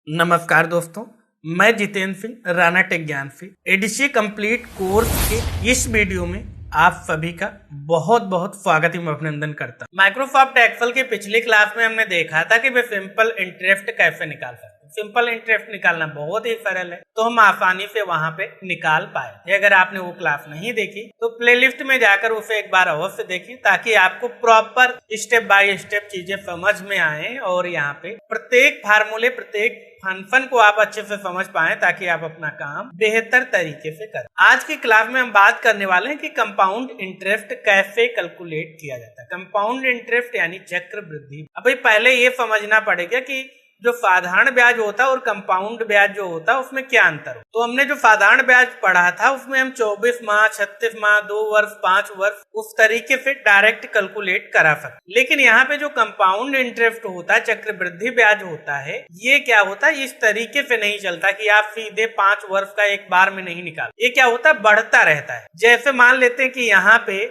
नमस्कार दोस्तों, मैं जितेंद्र सिंह राणा टेक ज्ञान से एडीसी कंप्लीट कोर्स के इस वीडियो में आप सभी का बहुत बहुत स्वागत एवं अभिनंदन करता हूं। माइक्रोसॉफ्ट एक्सेल के पिछली क्लास में हमने देखा था कि वे सिंपल इंटरेस्ट कैसे निकाल सकते हैं। सिंपल इंटरेस्ट निकालना बहुत ही सरल है, तो हम आसानी से वहां पे निकाल पाए। अगर आपने वो क्लास नहीं देखी तो प्लेलिस्ट में जाकर उसे एक बार अवश्य देखिए, ताकि आपको प्रॉपर स्टेप बाय स्टेप चीजें समझ में आए और यहाँ पे प्रत्येक फार्मूले, प्रत्येक फंक्शन को आप अच्छे से समझ पाएं, ताकि आप अपना काम बेहतर तरीके से करें। आज की क्लास में हम बात करने वाले हैं कि कंपाउंड इंटरेस्ट कैसे कैलकुलेट किया जाता है। कंपाउंड इंटरेस्ट यानी चक्र वृद्धि। अब भाई पहले ये समझना पड़ेगा कि जो साधारण ब्याज होता है और कंपाउंड ब्याज जो होता है उसमें क्या अंतर हो। तो हमने जो साधारण ब्याज पढ़ा था उसमें हम 24 माह, 36 माह, 2 वर्ष, 5 वर्ष उस तरीके से डायरेक्ट कैलकुलेट करा सकते। लेकिन यहाँ पे जो कंपाउंड इंटरेस्ट होता है, चक्रवृद्धि ब्याज होता है, ये क्या होता है, इस तरीके से नहीं चलता कि आप सीधे 5 वर्ष का एक बार में नहीं निकाल। ये क्या होता है, बढ़ता रहता है। जैसे मान लेते हैं कि यहाँ पे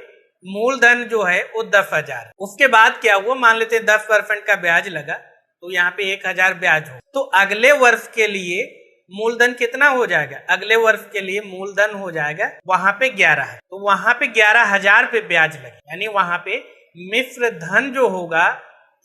मूलधन जो है वो 10,000, उसके बाद क्या हुआ, मान लेते हैं 10% का ब्याज लगा, तो यहाँ पे 1,000 ब्याज हो, तो अगले वर्ष के लिए मूलधन कितना हो जाएगा, अगले वर्ष के लिए मूलधन हो जाएगा वहां पे 11 है, तो वहां पे 11,000 पे ब्याज लगे, यानी वहां पे मिश्र धन जो होगा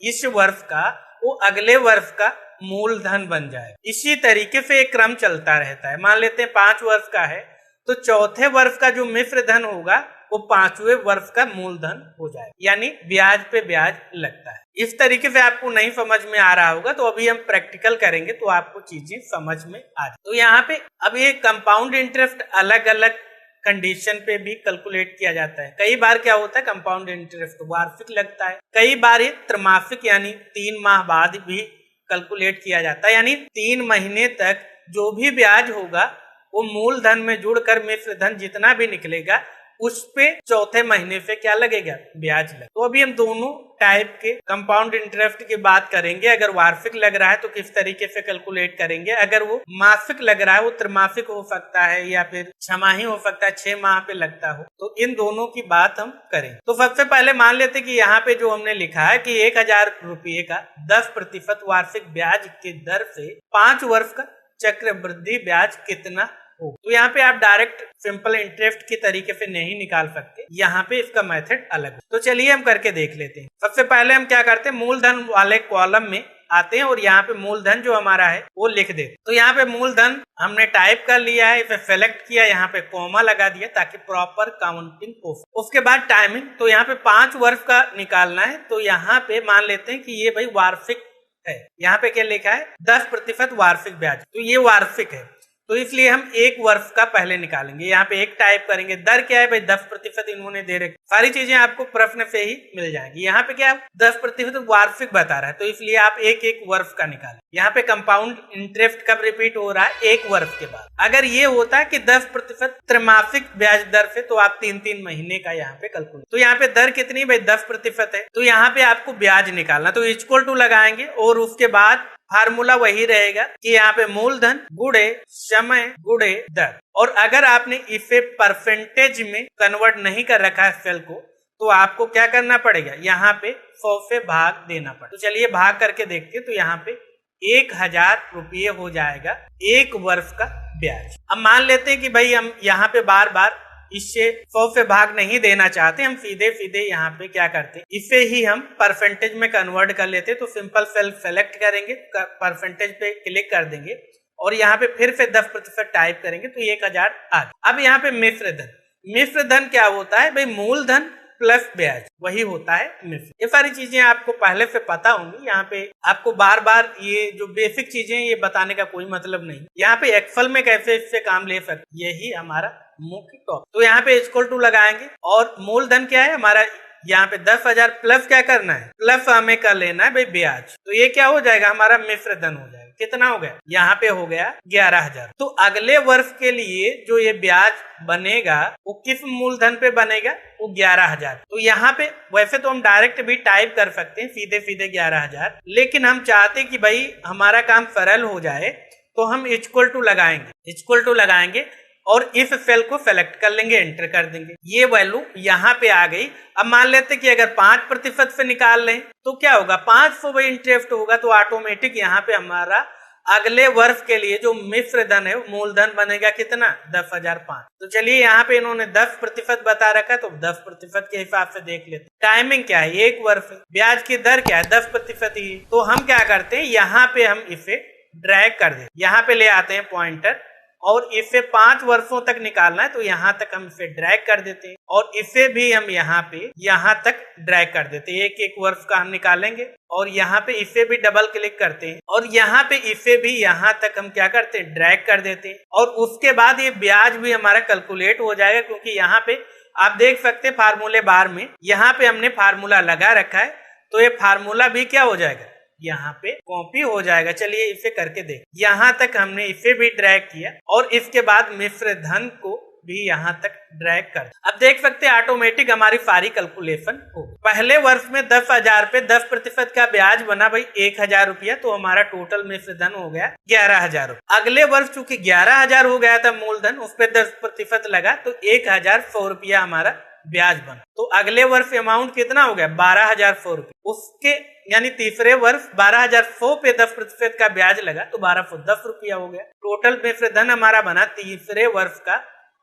इस वर्ष का वो अगले वर्ष का मूलधन बन जाएगा। इसी तरीके से एक क्रम चलता रहता है। मान लेते हैं 5 वर्ष का है, तो चौथे वर्ष का जो मिश्र धन होगा वो 5वें वर्ष का मूलधन हो जाएगा, यानी ब्याज पे ब्याज लगता है। इस तरीके से आपको नहीं समझ में आ रहा होगा, तो अभी हम प्रैक्टिकल करेंगे तो आपको चीजें समझ में आ जाए। तो यहाँ पे अब ये कंपाउंड इंटरेस्ट अलग अलग कंडीशन पे भी कैलकुलेट किया जाता है। कई बार क्या होता है, कंपाउंड इंटरेस्ट वार्षिक लगता है, कई बार ये त्रैमासिक यानी 3 माह बाद भी कैलकुलेट किया जाता है, यानी 3 महीने तक जो भी ब्याज होगा वो मूलधन में जुड़कर मिश्र धन जितना भी निकलेगा उस पे चौथे महीने से क्या लगेगा, ब्याज लगे। तो अभी हम दोनों टाइप के कंपाउंड इंटरेस्ट की बात करेंगे। अगर वार्षिक लग रहा है तो किस तरीके से कैलकुलेट करेंगे, अगर वो मासिक लग रहा है, वो त्रैमासिक हो सकता है या फिर छमाही हो सकता है, 6 माह पे लगता हो, तो इन दोनों की बात हम करेंगे। तो सबसे पहले मान लेते कि यहाँ पे जो हमने लिखा है कि 1,000 रुपये का 10% वार्षिक ब्याज की दर से 5 वर्ष का चक्रवृद्धि ब्याज कितना हो। तो यहाँ पे आप डायरेक्ट सिंपल इंटरेस्ट के तरीके से नहीं निकाल सकते, यहाँ पे इसका मेथड अलग है। तो चलिए हम करके देख लेते हैं। सबसे पहले हम क्या करते हैं, मूलधन वाले कॉलम में आते हैं और यहाँ पे मूलधन जो हमारा है वो लिख देते। तो यहाँ पे मूलधन हमने टाइप कर लिया है, इसे सेलेक्ट किया, यहाँ पे कॉमा लगा दिया ताकि प्रॉपर काउंटिंग हो। उसके बाद टाइमिंग, तो यहाँ पे 5 वर्ष का निकालना है, तो यहाँ पे मान लेते हैं कि ये भाई वार्षिक है। यहाँ पे क्या लिखा है, 10% वार्षिक ब्याज, तो ये वार्षिक है, तो इसलिए हम 1 वर्ष का पहले निकालेंगे। यहाँ पे 1 टाइप करेंगे। दर क्या है भाई, 10% इन्होंने दे रखी, सारी चीजें आपको प्रश्न से ही मिल जाएंगी। यहाँ पे क्या 10% वार्षिक बता रहा है, तो इसलिए आप 1 वर्ष का निकालें। यहाँ पे कंपाउंड इंटरेस्ट कब रिपीट हो रहा है, 1 वर्ष के बाद। अगर ये होता है कि 10% त्रैमासिक ब्याज दर से, तो आप 3-3 महीने का यहाँ पे कैलकुलेट। तो यहाँ पे दर कितनी भाई, 10% है, तो यहाँ पे आपको ब्याज निकालना, तो इक्वल टू लगाएंगे और उसके बाद फार्मूला वही रहेगा कि यहाँ पे मूलधन गुणे समय गुणे दर। और अगर आपने इसे परसेंटेज में कन्वर्ट नहीं कर रखा है सेल को, तो आपको क्या करना पड़ेगा, यहाँ पे 100 से भाग देना पड़ेगा। तो चलिए भाग करके देखते हैं। तो यहाँ पे 1,000 रुपये हो जाएगा 1 वर्ष का ब्याज। अब मान लेते हैं कि भाई हम यहाँ पे बार बार इससे 100 से भाग नहीं देना चाहते, हम सीधे सीधे यहाँ पे क्या करते हैं, इसे ही हम परसेंटेज में कन्वर्ट कर लेते। तो सिंपल सेल सेलेक्ट करेंगे, परसेंटेज पे क्लिक कर देंगे और यहाँ पे फिर से 10% टाइप करेंगे, तो 1,000 आ गया। अब यहाँ पे मिश्र धन, मिश्र धन क्या होता है भाई, मूलधन प्लस ब्याज, वही होता है मिश्र। ये सारी चीजें आपको पहले से पता होंगी, यहाँ पे आपको बार बार ये जो बेसिक चीजें ये बताने का कोई मतलब नहीं। यहाँ पे एक्सेल में कैसे इससे काम ले सकते, यही हमारा मुख्य टॉपिक। तो यहाँ पे इक्वल टू लगाएंगे और मूलधन क्या है हमारा, यहाँ पे 10,000 प्लस क्या करना है, प्लस हमें कर लेना है भाई ब्याज। तो ये क्या हो जाएगा, हमारा मिश्र धन हो जाएगा। कितना हो गया, यहाँ पे हो गया 11,000। तो अगले वर्ष के लिए जो ये ब्याज बनेगा वो किस मूलधन पे बनेगा, वो 11,000। तो यहाँ पे वैसे तो हम डायरेक्ट भी टाइप कर सकते हैं सीधे सीधे 11,000, लेकिन हम चाहते कि भाई हमारा काम सरल हो जाए, तो हम इक्वल टू लगाएंगे। इक्वल टू लगाएंगे और इस सेल को सेलेक्ट कर लेंगे, एंटर कर देंगे, ये वैल्यू यहाँ पे आ गई। अब मान लेते कि अगर 5% से निकाल लें तो क्या होगा, 500 इंटरेस्ट होगा, तो ऑटोमेटिक यहाँ पे हमारा अगले वर्ष के लिए जो मिश्र धन है मूलधन बनेगा कितना 10,005। तो चलिए यहाँ पे इन्होंने 10% बता रखा है तो 10% के हिसाब से देख लेते। टाइमिंग क्या है, 1 वर्ष। ब्याज की दर क्या है 10% ही। तो हम क्या करते हैं, यहाँ पे हम इसे ड्रैग कर दें, यहाँ पे ले आते हैं पॉइंटर और इसे 5 वर्षों तक निकालना है तो यहाँ तक हम इसे ड्रैग कर देते हैं और इसे भी हम यहाँ पे यहाँ तक ड्रैग कर देते हैं। 1-1 वर्ष का हम निकालेंगे और यहाँ पे इसे भी डबल क्लिक करते हैं और यहाँ पे इसे भी यहाँ तक हम क्या करते हैं ड्रैग कर देते हैं और उसके बाद ये ब्याज भी हमारा कैलकुलेट हो जाएगा, क्योंकि यहाँ पे आप देख सकते हैं फार्मूले बार में यहाँ पे हमने फार्मूला लगा रखा है तो ये फार्मूला भी क्या हो जाएगा यहाँ पे कॉपी हो जाएगा। चलिए इसे करके देख, यहाँ तक हमने इसे भी ड्रैग किया और इसके बाद मिश्र धन को भी यहाँ तक ड्रैग कर। अब देख सकते हैं ऑटोमेटिक हमारी सारी कैलकुलेशन हो। पहले वर्ष में 10,000 पे 10% का ब्याज बना भाई 1,000 रुपया, तो हमारा टोटल मिश्र धन हो गया 11,000 रुपया। अगले वर्ष चूंकि 11,000 हो गया था मूलधन, उस पर 10% लगा तो 1,100 रुपया हमारा ब्याज बना। तो अगले वर्ष अमाउंट कितना हो गया 12,100 रुपये। उसके यानी तीसरे वर्ष 12,100 पे 10% का ब्याज लगा तो 1,210 रुपया हो गया। टोटल मिश्र धन हमारा बना तीसरे वर्ष का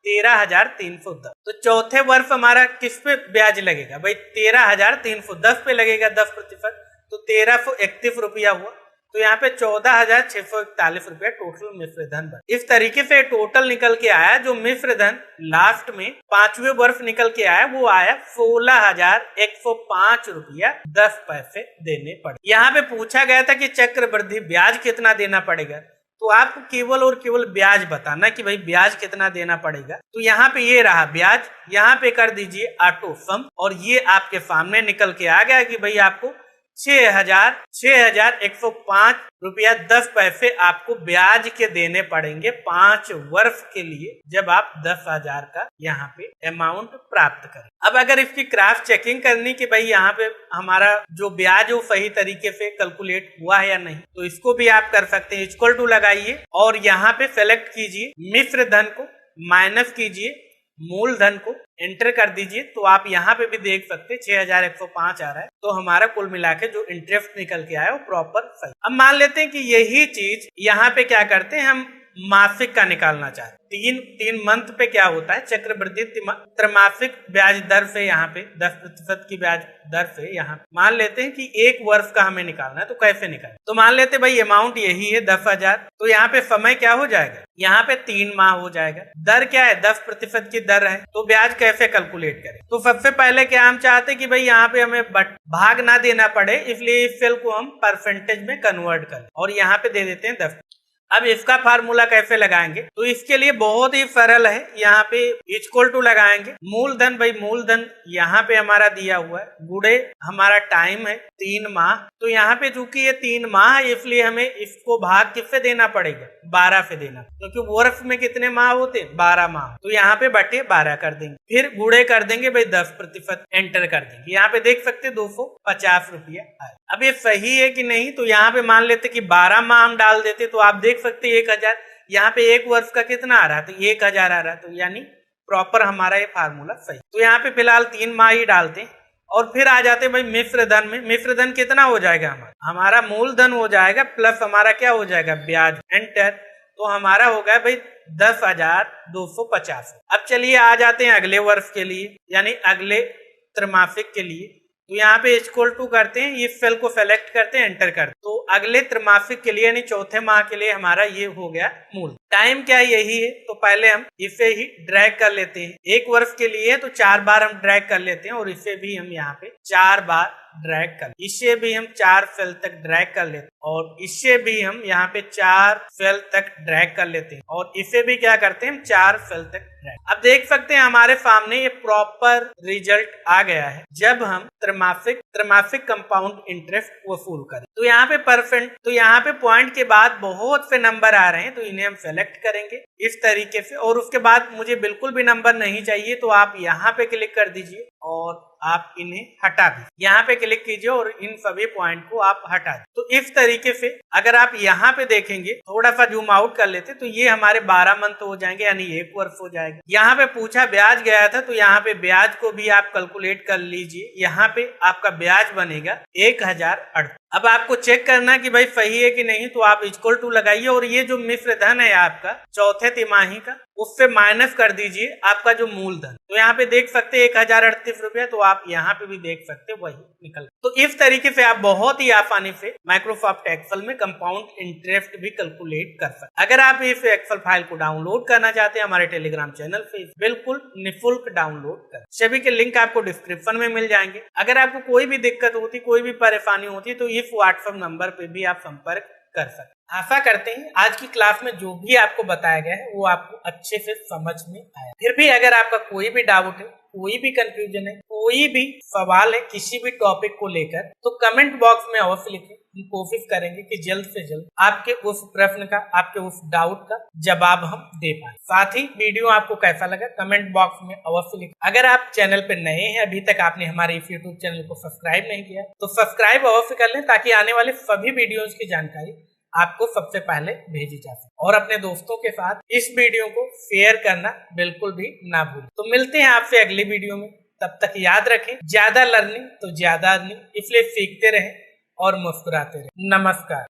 13,310। तो चौथे वर्ष हमारा किस पे ब्याज लगेगा भाई 13,310 पे लगेगा 10%, तो 1,331 रुपया हुआ। तो यहाँ पे 14,641 रुपया टोटल मिश्र धन बना। इस तरीके से टोटल निकल के आया जो मिश्र धन लास्ट में 5वें वर्ष निकल के आया वो आया 16,105 रुपया 10 पैसे देने पड़े। यहाँ पे पूछा गया था कि चक्रवृद्धि ब्याज कितना देना पड़ेगा, तो आपको केवल और केवल ब्याज बताना कि भाई ब्याज कितना देना पड़ेगा। तो यहाँ पे ये रहा ब्याज, यहाँ पे कर दीजिए ऑटो सम और ये आपके सामने निकल के आ गया कि भाई आपको 6,105 रुपया 10 पैसे आपको ब्याज के देने पड़ेंगे 5 वर्ष के लिए, जब आप 10,000 का यहाँ पे अमाउंट प्राप्त करें। अब अगर इसकी क्रॉस चेकिंग करनी कि भाई यहाँ पे हमारा जो ब्याज वो सही तरीके से कैलकुलेट हुआ है या नहीं, तो इसको भी आप कर सकते हैं। इक्वल टू लगाइए और यहाँ पे सेलेक्ट कीजिए मिश्र धन को, माइनस कीजिए मूलधन को, एंटर कर दीजिए। तो आप यहाँ पे भी देख सकते हैं 6,105 आ रहा है। तो हमारा कुल मिला के जो इंटरेस्ट निकल के आया वो प्रॉपर सही। अब मान लेते हैं कि यही चीज यहाँ पे क्या करते हैं, हम मासिक का निकालना चाहते हैं। तीन मंथ पे क्या होता है चक्रवृद्धि त्रैमासिक ब्याज दर से यहाँ पे 10% की ब्याज दर से यहाँ मान लेते हैं कि 1 वर्ष का हमें निकालना है। तो कैसे निकालें, तो मान लेते भाई अमाउंट यही है 10,000, तो यहाँ पे समय क्या हो जाएगा, यहाँ पे 3 माह हो जाएगा। दर क्या है 10% की दर है, तो ब्याज कैसे कैलकुलेट करें। तो सबसे पहले क्या हम चाहते हैं कि भाई यहाँ पे हमें भाग ना देना पड़े, इसलिए इस सेल को हम परसेंटेज में कन्वर्ट करें और यहाँ पे दे देते हैं 10। अब इसका फार्मूला कैसे लगाएंगे, तो इसके लिए बहुत ही सरल है। यहाँ पे इक्वल टू लगाएंगे, मूलधन भाई मूलधन यहाँ पे हमारा दिया हुआ है, गुणे हमारा टाइम है 3 माह। तो यहाँ पे चूंकि ये 3 माह है इसलिए हमें इसको भाग किससे देना पड़ेगा 12 से देना, क्योंकि वर्ष में कितने माह होते 12 माह। तो यहाँ पे बटे 12 कर देंगे, फिर गुणे कर देंगे भाई 10%, एंटर कर देंगे। यहाँ पे देख सकते 250 रुपया आए। अब ये सही है कि नहीं, तो यहाँ पे मान लेते कि 12 माह हम डाल देते, तो आप देख सकते 1,000, यहाँ पे 1 वर्ष का कितना आ रहा है, तो 1,000 आ रहा है। तो यानी प्रॉपर हमारा ये फार्मूला सही। तो यहाँ पे फिलहाल 3 माह ही डालते हैं और फिर आ जाते हैं भाई मिश्र धन में। मिश्र धन कितना हो जाएगा हमारा मूलधन हो जाएगा प्लस हमारा क्या हो जाएगा ब्याज, एंटर। तो हमारा हो गया भाई 10,250। अब चलिए आ जाते हैं अगले वर्ष के लिए यानी अगले त्रैमासिक के लिए। तो यहाँ पे इक्वल टू करते हैं, इस सेल को सेलेक्ट करते हैं, एंटर करते हैं। तो अगले त्रैमासिक के लिए यानी चौथे माह के लिए हमारा ये हो गया मूल। टाइम क्या यही है, तो पहले हम इसे ही ड्रैग कर लेते हैं। 1 वर्ष के लिए तो 4 बार हम ड्रैग कर लेते हैं और इसे भी हम यहाँ पे 4 बार ड्रैग कर, इसे भी हम 4 सेल तक ड्रैग कर लेते हैं और इसे भी हम यहाँ पे 4 सेल तक ड्रैग कर लेते हैं और इसे भी क्या करते हैं हम 4 सेल तक ड्रैग। अब देख सकते हैं हमारे सामने ये प्रॉपर रिजल्ट आ गया है जब हम त्रैमासिक कंपाउंड इंटरेस्ट वसूल करें। तो यहाँ पे परसेंट, तो यहाँ पे पॉइंट के बाद बहुत से नंबर आ रहे हैं, तो इन्हें हम सेलेक्ट करेंगे इस तरीके से। और उसके बाद मुझे बिल्कुल भी नंबर नहीं चाहिए, तो आप यहाँ पे क्लिक कर दीजिए और आप इन्हें हटा दीजिए। यहाँ पे क्लिक कीजिए और इन सभी पॉइंट को आप हटा दीजिए। तो इस तरीके से अगर आप यहाँ पे देखेंगे, थोड़ा सा जूम आउट कर लेते, तो ये हमारे 12 मंथ हो जाएंगे यानी 1 वर्ष हो जाएगा। यहाँ पे पूछा ब्याज गया था, तो यहाँ पे ब्याज को भी आप कैलकुलेट कर लीजिए। यहाँ पे आपका ब्याज बनेगा 1,008। अब आपको चेक करना कि भाई सही है कि नहीं, तो आप इक्वल टू लगाइए और ये जो मिश्र धन है आपका चौथे तिमाही का, उससे माइनस कर दीजिए आपका जो मूलधन। तो यहाँ पे देख सकते हैं 1038 रुपया, तो आप यहाँ पे भी देख सकते हैं वही निकल। तो इस तरीके से आप बहुत ही आसानी से माइक्रोसॉफ्ट एक्सेल में कंपाउंड इंटरेस्ट भी कैलकुलेट कर सकते। अगर आप इस एक्सेल फाइल को डाउनलोड करना चाहते हैं हमारे टेलीग्राम चैनल से बिल्कुल निःशुल्क डाउनलोड कर, सभी के लिंक आपको डिस्क्रिप्शन में मिल जाएंगे। अगर आपको कोई भी दिक्कत होती, कोई भी परेशानी होती, तो इस व्हाट्सएप नंबर पे भी आप संपर्क कर सकते। आशा करते हैं आज की क्लास में जो भी आपको बताया गया है वो आपको अच्छे से समझ में आया। फिर भी अगर आपका कोई भी डाउट है, कोई भी कंफ्यूजन है, कोई भी सवाल है किसी भी टॉपिक को लेकर, तो कमेंट बॉक्स में अवश्य लिखें। हम कोशिश करेंगे कि जल्द से जल्द आपके उस प्रश्न का, आपके उस डाउट का जवाब हम दे पाए। साथ ही वीडियो आपको कैसा लगा कमेंट बॉक्स में अवश्य लिखें। अगर आप चैनल पर नए हैं, अभी तक आपने हमारे इस यूट्यूब चैनल को सब्सक्राइब नहीं किया, तो सब्सक्राइब अवश्य कर लें ताकि आने वाले सभी वीडियोज की जानकारी आपको सबसे पहले भेजी जा सके। और अपने दोस्तों के साथ इस वीडियो को शेयर करना बिल्कुल भी ना भूलें। तो मिलते हैं आपसे अगली वीडियो में, तब तक याद रखें ज्यादा लर्निंग तो ज्यादा अर्निंग, इसलिए सीखते रहें और मुस्कुराते रहें। नमस्कार।